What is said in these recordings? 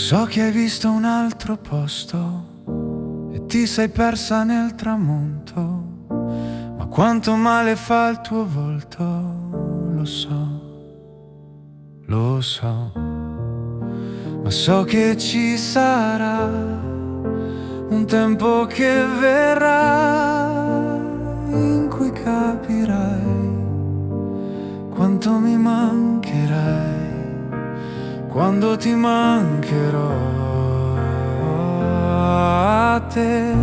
So che hai visto un altro posto e ti sei persa nel tramonto, ma quanto male fa il tuo volto, lo so, lo so. Ma so che ci sarà un tempo che verrà in cui capirai quanto mi mancherai quando ti mancherò. A te,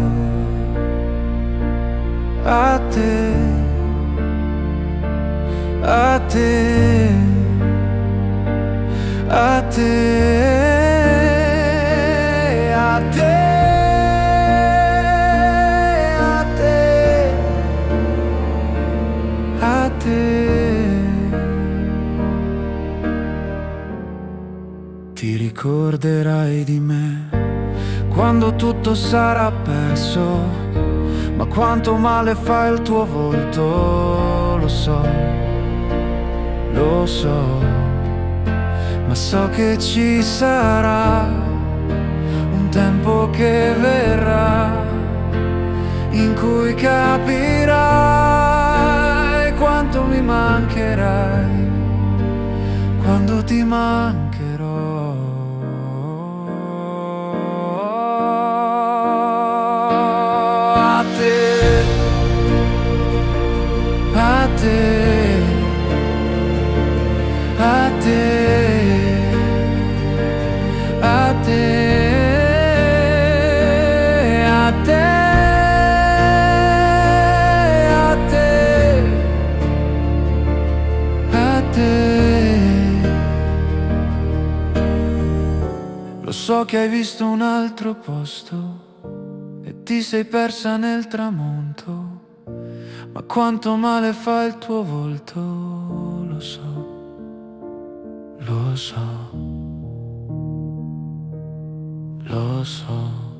a te, a te, a te, a te, a te, a te. Ti ricorderai di me quando tutto sarà perso, ma quanto male fa il tuo volto, lo so, lo so. Ma so che ci sarà un tempo che verrà in cui capirai quanto mi mancherai quando ti mancherò. A te, a te, a te, a te, a te, a te, a te. Lo so che hai visto un altro posto e ti sei persa nel tramonto, ma quanto male fa il tuo volto, lo so, lo so, lo so.